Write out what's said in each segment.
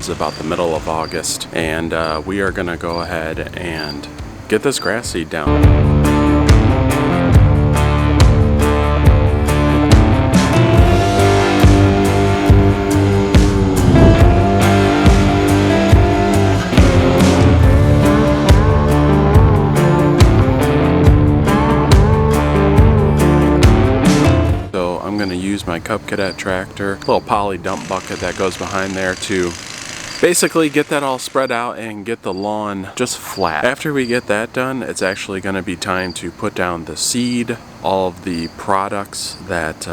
is about the middle of August, and we are gonna go ahead and get this grass seed down. My Cub Cadet tractor, little poly dump bucket that goes behind there to basically get that all spread out and get the lawn just flat. After we get that done, it's actually going to be time to put down the seed, all of the products that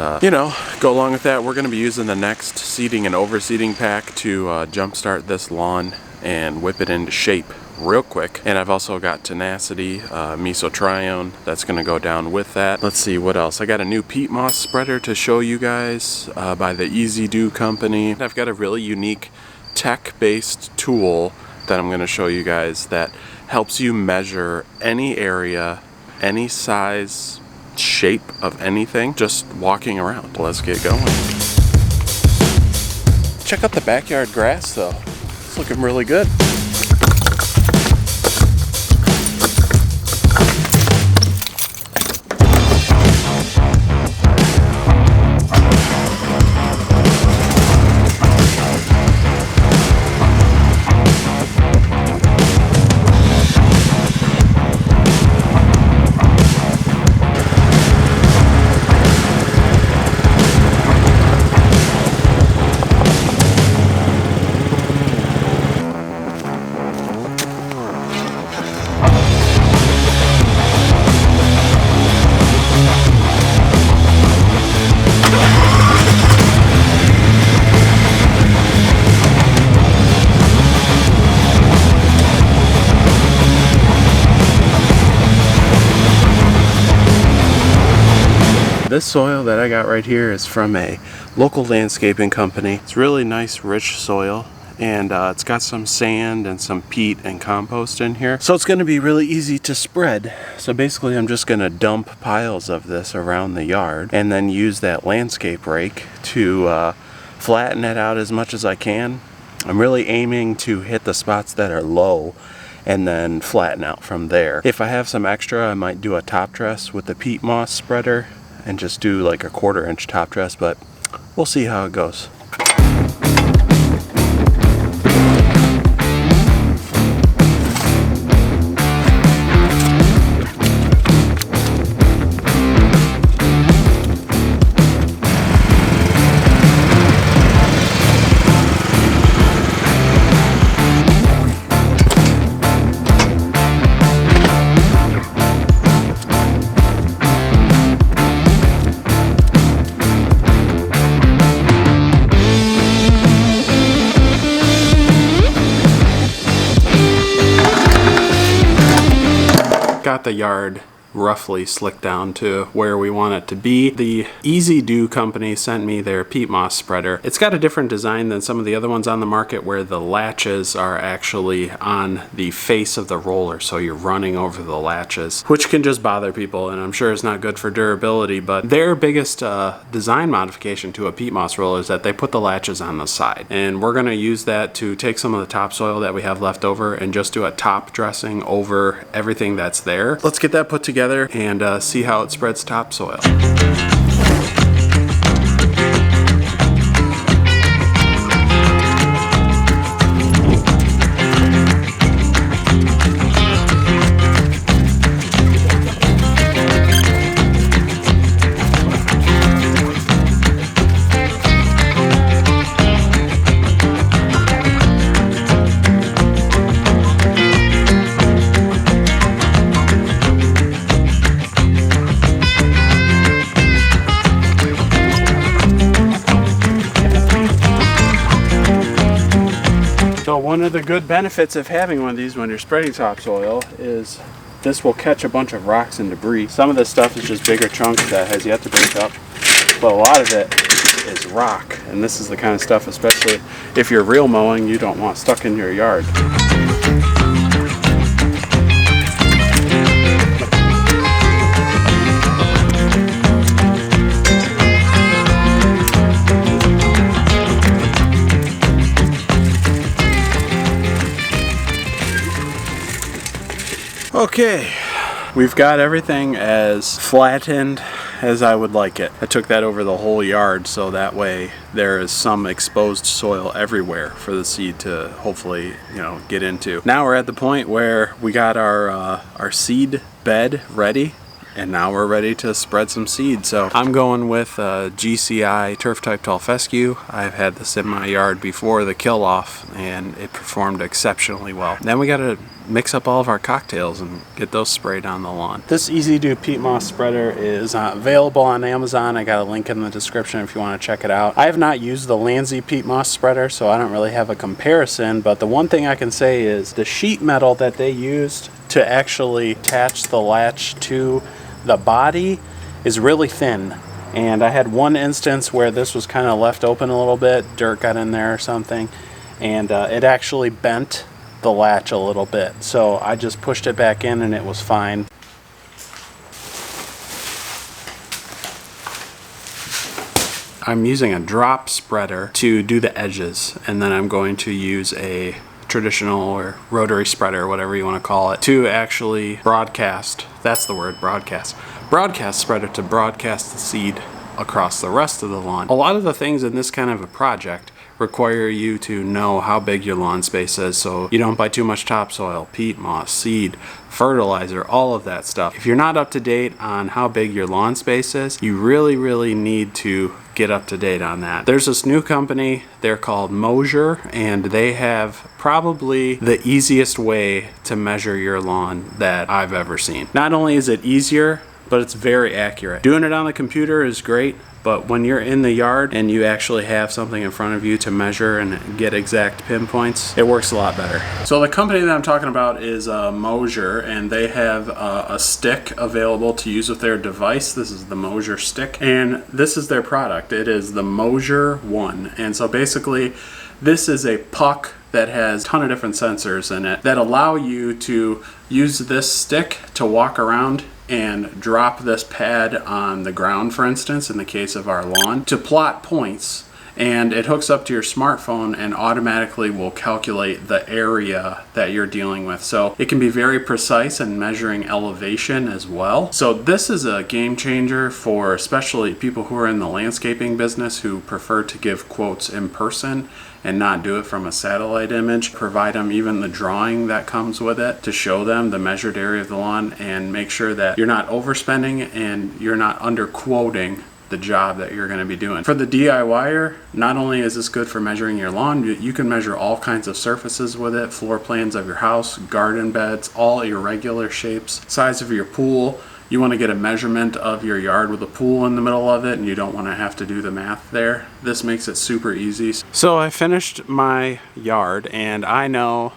go along with that. We're going to be using the next seeding and overseeding pack to jumpstart this lawn and whip it into shape real quick. And I've also got tenacity, mesotrione that's going to go down with that. Let's see what else. I got a new peat moss spreader to show you guys by the Easy Do company. I've got a really unique tech-based tool that I'm going to show you guys that helps you measure any area, any size, shape of anything, just walking around. Let's get going. Check out the backyard grass though. It's looking really good. This soil that I got right here is from a local landscaping company. It's really nice, rich soil, and it's got some sand and some peat and compost in here. So it's going to be really easy to spread. So basically I'm just going to dump piles of this around the yard and then use that landscape rake to flatten it out as much as I can. I'm really aiming to hit the spots that are low and then flatten out from there. If I have some extra, I might do a top dress with the peat moss spreader and just do like a 1/4 inch top dress, but we'll see how it goes. Got the yard roughly slicked down to where we want it to be. The Easy Do company sent me their peat moss spreader. It's got a different design than some of the other ones on the market where the latches are actually on the face of the roller, so you're running over the latches, which can just bother people, and I'm sure it's not good for durability. But their biggest design modification to a peat moss roller is that they put the latches on the side, and we're going to use that to take some of the topsoil that we have left over and just do a top dressing over everything that's there. Let's get that put together and see how it spreads topsoil. So one of the good benefits of having one of these when you're spreading topsoil is this will catch a bunch of rocks and debris. Some of this stuff is just bigger chunks that has yet to break up, but a lot of it is rock, and this is the kind of stuff, especially if you're real mowing, you don't want stuck in your yard. Okay, we've got everything as flattened as I would like it. I took that over the whole yard so that way there is some exposed soil everywhere for the seed to hopefully, get into. Now we're at the point where we got our seed bed ready. And now we're ready to spread some seed. So I'm going with GCI Turf Type Tall Fescue. I've had this in my yard before the kill off and it performed exceptionally well. Then we got to mix up all of our cocktails and get those sprayed on the lawn. This Easy Do peat moss spreader is available on Amazon. I got a link in the description if you want to check it out. I have not used the Landsea peat moss spreader, so I don't really have a comparison, but the one thing I can say is the sheet metal that they used to actually attach the latch to the body is really thin, and I had one instance where this was kind of left open a little bit, dirt got in there or something, and it actually bent the latch a little bit, so I just pushed it back in and it was fine. I'm using a drop spreader to do the edges, and then I'm going to use a traditional or rotary spreader, whatever you want to call it, to actually broadcast, that's the word, broadcast spreader to broadcast the seed across the rest of the lawn. A lot of the things in this kind of a project require you to know how big your lawn space is so you don't buy too much topsoil, peat moss, seed, fertilizer, all of that stuff. If you're not up to date on how big your lawn space is, you really need to get up to date on that. There's this new company, they're called Moser, and they have probably the easiest way to measure your lawn that I've ever seen. Not only is it easier, but it's very accurate. Doing it on the computer is great, but when you're in the yard and you actually have something in front of you to measure and get exact pinpoints, it works a lot better. So the company that I'm talking about is Moser, and they have a stick available to use with their device. This is the Moser Stick, and this is their product. It is the Moser 1, and so basically this is a puck that has a ton of different sensors in it that allow you to use this stick to walk around and drop this pad on the ground, for instance, in the case of our lawn, to plot points, and it hooks up to your smartphone and automatically will calculate the area that you're dealing with. So it can be very precise in measuring elevation as well. So this is a game changer for especially people who are in the landscaping business who prefer to give quotes in person and not do it from a satellite image. Provide them even the drawing that comes with it to show them the measured area of the lawn and make sure that you're not overspending and you're not underquoting the job that you're going to be doing. For the DIYer, not only is this good for measuring your lawn, you can measure all kinds of surfaces with it, floor plans of your house, garden beds, all irregular shapes, size of your pool. You want to get a measurement of your yard with a pool in the middle of it and you don't want to have to do the math there. This makes it super easy. So I finished my yard and I know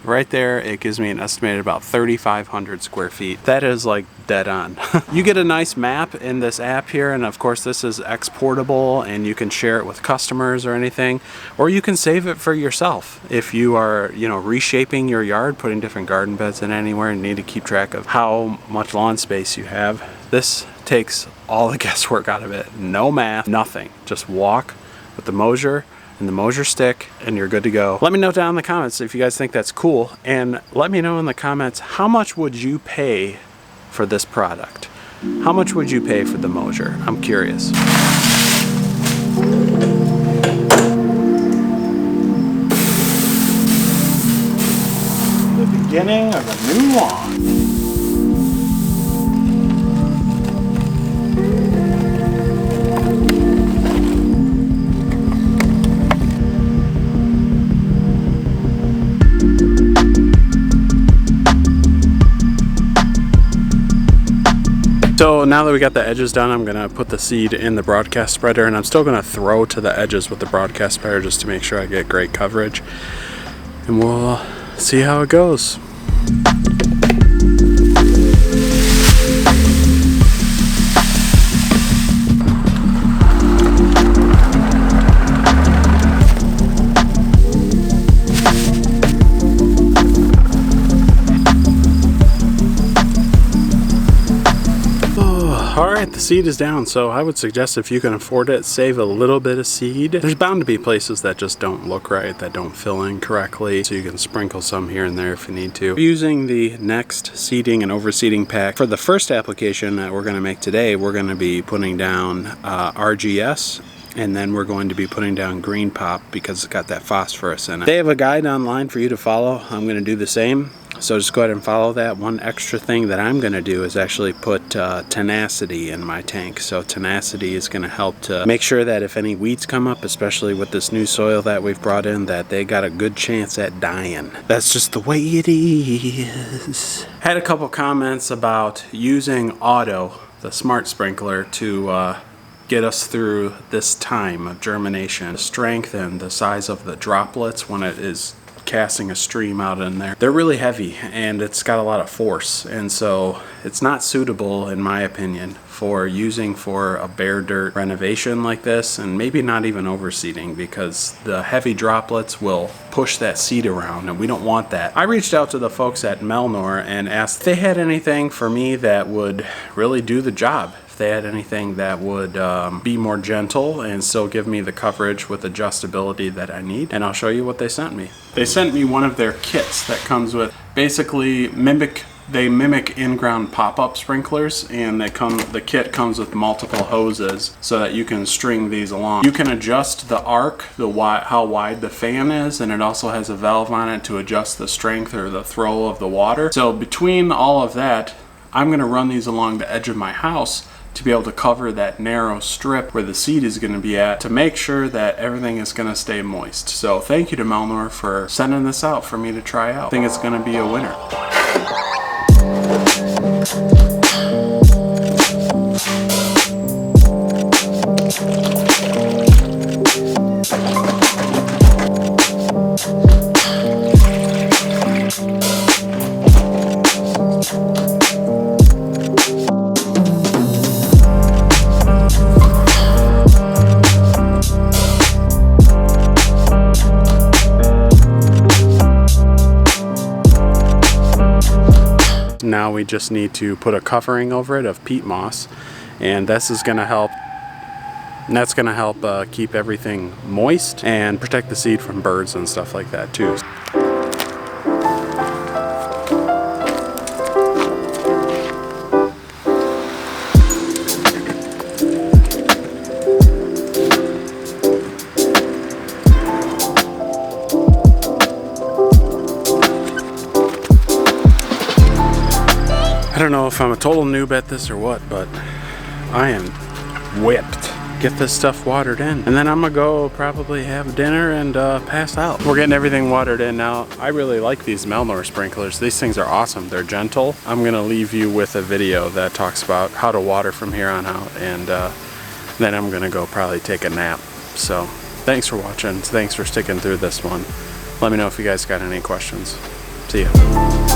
right there it gives me an estimated about 3,500 square feet. That is like dead on. You get a nice map in this app here, and of course this is exportable and you can share it with customers or anything, or you can save it for yourself if you are reshaping your yard, putting different garden beds in anywhere and need to keep track of how much lawn space you have. This takes all the guesswork out of it. No math, nothing. Just walk with the Moser and the Moser Stick and you're good to go. Let me know down in the comments if you guys think that's cool, and let me know in the comments how much would you pay for this product. How much would you pay for the Moser? I'm curious. The beginning of a new lawn. So now that we got the edges done, I'm gonna put the seed in the broadcast spreader, and I'm still gonna throw to the edges with the broadcast spreader just to make sure I get great coverage. And we'll see how it goes. Alright, the seed is down, so I would suggest if you can afford it, save a little bit of seed. There's bound to be places that just don't look right, that don't fill in correctly, so you can sprinkle some here and there if you need to. Using the next seeding and overseeding pack, for the first application that we're going to make today, we're going to be putting down RGS, and then we're going to be putting down green pop because it's got that phosphorus in it. They have a guide online for you to follow. I'm going to do the same. So just go ahead and follow that. One extra thing that I'm going to do is actually put tenacity in my tank. So tenacity is going to help to make sure that if any weeds come up, especially with this new soil that we've brought in, that they got a good chance at dying. That's just the way it is. Had a couple comments about using auto, the smart sprinkler, to get us through this time of germination. The strength and the size of the droplets when it is casting a stream out in there, they're really heavy and it's got a lot of force, and so it's not suitable, in my opinion, for using for a bare dirt renovation like this, and maybe not even overseeding, because the heavy droplets will push that seed around and we don't want that. I reached out to the folks at Melnor and asked if they had anything for me that would really do the job. They had anything that would be more gentle and still give me the coverage with adjustability that I need, and I'll show you what they sent me. They sent me one of their kits that comes with, basically they mimic in-ground pop-up sprinklers, and the kit comes with multiple hoses so that you can string these along. You can adjust the arc, how wide the fan is, and it also has a valve on it to adjust the strength or the throw of the water. So between all of that, I'm going to run these along the edge of my house to be able to cover that narrow strip where the seed is going to be at, to make sure that everything is going to stay moist. So thank you to Melnor for sending this out for me to try out. I think it's going to be a winner. Now we just need to put a covering over it of peat moss, and this is going to help. And that's going to help keep everything moist and protect the seed from birds and stuff like that too. I don't know if I'm a total noob at this or what, but I am whipped. Get this stuff watered in, and then I'm gonna go probably have dinner and pass out. We're getting everything watered in now. I really like these Melnor sprinklers. These things are awesome. They're gentle. I'm gonna leave you with a video that talks about how to water from here on out, and then I'm gonna go probably take a nap. So thanks for watching. Thanks for sticking through this one. Let me know if you guys got any questions. See ya.